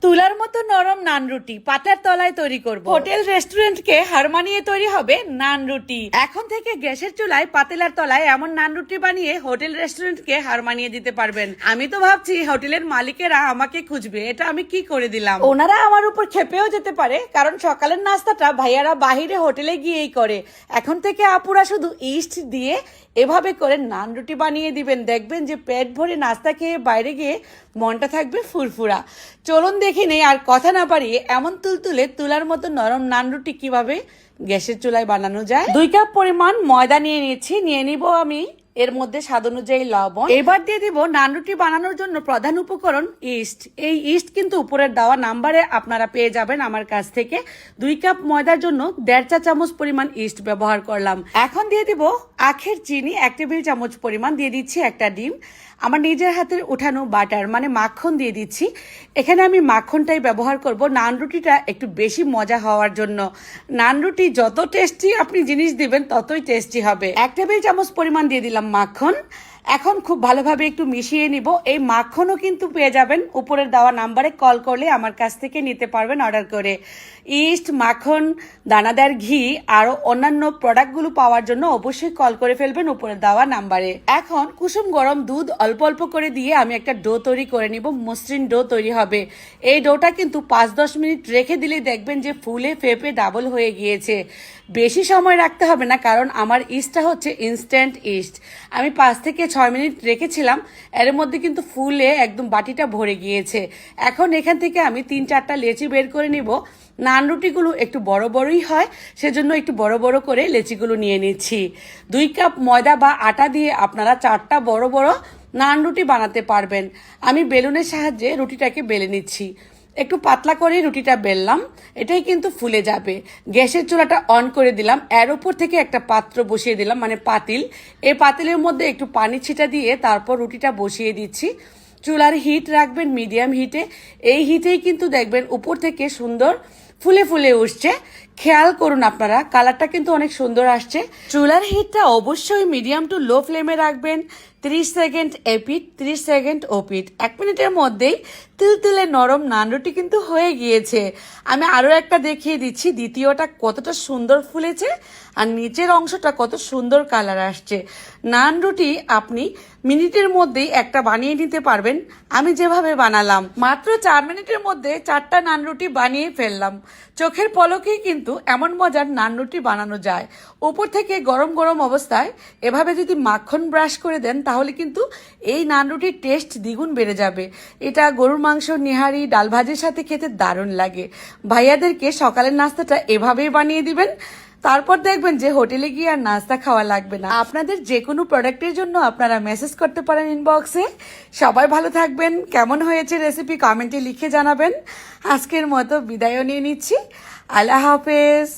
তুলার মতো নরম নান রুটি পাতার তলায় তৈরি করব। হোটেল রেস্টুরেন্টকে হার মানিয়ে তৈরি হবে নান রুটি। এখন থেকে গ্যাসের চুলায় পাতিলার তলায় এমন নান রুটি বানিয়ে হোটেল রেস্টুরেন্টকে হার মানিয়ে দিতে পারবেন। আমি তো ভাবছি হোটেলের মালিকেরা আমাকে খুঁজবে, এটা আমি কি করে দিলাম। ওনারা আমার উপর খেপেও যেতে পারে, কারণ সকালের নাস্তাটা ভাইয়ারা বাহিরে হোটেলে গিয়েই করে। এখন থেকে আপুরা শুধু ইস্ট দিয়ে এভাবে করে নান রুটি বানিয়ে দিবেন, দেখবেন যে পেট ভরে নাস্তা খেয়ে বাইরে গিয়ে মনটা থাকবে ফুরফুরা। চলুন দেখি নেই আর কথা না পারিয়ে এমন তুলতুলে তুলার মতো নরম নান রুটি কিভাবে গ্যাসের চুলায় বানানো যায়। 2 কাপ পরিমাণ ময়দা নিয়ে নিব আমি, এর মধ্যে স্বাদ অনুযায়ী লবণ। এবার দিয়ে দিব নান রুটি বানানোর জন্য প্রধান উপকরণ ইস্ট। এই ইস্ট কিন্তু উপরের দেওয়া নাম্বারে আপনারা পেয়ে যাবেন আমার কাছ থেকে। 2 কাপ ময়দার জন্য 1.5 চা চামচ পরিমাণ ইস্ট ব্যবহার করলাম। এখন দিয়ে দিব আখের চিনি 1 টেবিল চামচ পরিমাণ, দিয়ে দিচ্ছি একটা ডিম, আমার নিজের হাতের উঠানো বাটার মানে মাখন দিয়ে দিচ্ছি। এখানে আমি মাখনটাই ব্যবহার করব নান রুটিটা একটু বেশি মজা হওয়ার জন্য। নান রুটি যত টেস্টি আপনি জিনিস দিবেন ততই টেস্টি হবে। 1 টেবিল চামচ পরিমাণ দিয়ে দিলাম মাখন। এখন খুব ভালোভাবে একটু মিশিয়ে নিব। এই মাখনও কিন্তু পেয়ে যাবেন উপরের দেওয়া নাম্বারে, কল করলে আমার কাছ থেকে নিতে পারবেন অর্ডার করে। ইস্ট, মাখন, দানাদার ঘি আরো অন্যান্য প্রোডাক্টগুলো পাওয়ার জন্য অবশ্যই কল করে ফেলবেন উপরের দেওয়া নাম্বারে। এখন কুসুম গরম দুধ অল্প অল্প করে দিয়ে আমি একটা ডো তৈরি করে নিব। মসৃণ ডো তৈরি হবে। এই ডোটা কিন্তু 5-10 মিনিট রেখে দিলে দেখবেন যে ফুলে ফেপে ডাবল হয়ে গিয়েছে। বেশি সময় রাখতে হবে না, কারণ আমার ইস্টটা হচ্ছে ইনস্ট্যান্ট ইস্ট। আমি 5 থেকে 6 মিনিট রেখেছিলাম, এর মধ্যে কিন্তু ফুলে একদম বাটিটা ভরে গিয়েছে। এখন এখান থেকে আমি 3-4টা লেচি বের করে নিব। নান রুটিগুলো একটু বড় বড়ই হয়, সেজন্য একটু বড় বড় করে লেচিগুলো নিয়ে নিচ্ছি। 2 কাপ ময়দা বা আটা দিয়ে আপনারা 4টা বড় বড় নান রুটি বানাতে পারবেন। আমি বেলুনের সাহায্যে রুটিটাকে বেলে নিচ্ছি। একটু পাতলা করে রুটিটা বেললাম, এটাই কিন্তু ফুলে যাবে। গ্যাসের চুলাটা অন করে দিলাম, এর উপর থেকে একটা পাত্র বসিয়ে দিলাম মানে পাতিল। এই পাতিলের মধ্যে একটু পানি ছিটা দিয়ে তারপর রুটিটা বসিয়ে দিচ্ছি। চুলার হিট রাখবেন মিডিয়াম হিটে। এই হিটেই কিন্তু দেখবেন উপর থেকে সুন্দর ফুলে ফুলে উঠছে। খেয়াল করুন আপনারা, কালারটা কিন্তু অনেক সুন্দর আসছে। চুলার হিটটা অবশ্যই মিডিয়াম টু লো ফ্লেমে রাখবেন। 30 সেকেন্ড এপিট, 30 সেকেন্ড ওপিট। 1 মিনিটের মধ্যেই তুলতুলে নরম নান রুটি কিন্তু হয়ে গিয়েছে। আমি আরো একটা দেখিয়ে দিচ্ছি, দ্বিতীয়টা কতটা সুন্দর ফুলেছে আর নিচের অংশটা কত সুন্দর কালার আসছে। নান রুটি আপনি মিনিটের মধ্যেই একটা বানিয়ে নিতে পারবেন। আমি যেভাবে বানালাম মাত্র 4 মিনিটের মধ্যে 4টা নান রুটি বানিয়ে ফেললাম। চোখের পলকেই কিন্তু এমন মজার নান রুটি বানানো যায়। উপর থেকে গরম গরম অবস্থায় এভাবে যদি মাখন ব্রাশ করে দেন তাহলে কিন্তু এই নান রুটির টেস্ট দ্বিগুণ বেড়ে যাবে। এটা গরুর মাংস, নিহারি, ডাল ভাজির সাথে খেতে দারুণ লাগে। ভাইয়াদেরকে সকালের নাস্তাটা এভাবেই বানিয়ে দিবেন, তারপর দেখবেন যে হোটেলে গিয়ে আর নাস্তা খাওয়া লাগবে না। আপনাদের যে কোনো প্রোডাক্টের জন্য আপনারা মেসেজ করতে পারেন ইনবক্সে। সবাই ভালো থাকবেন। কেমন হয়েছে রেসিপি কমেন্টে লিখে জানাবেন। আজকের মতো বিদায়ও নিয়ে নিচ্ছি। আল্লাহ হাফেজ।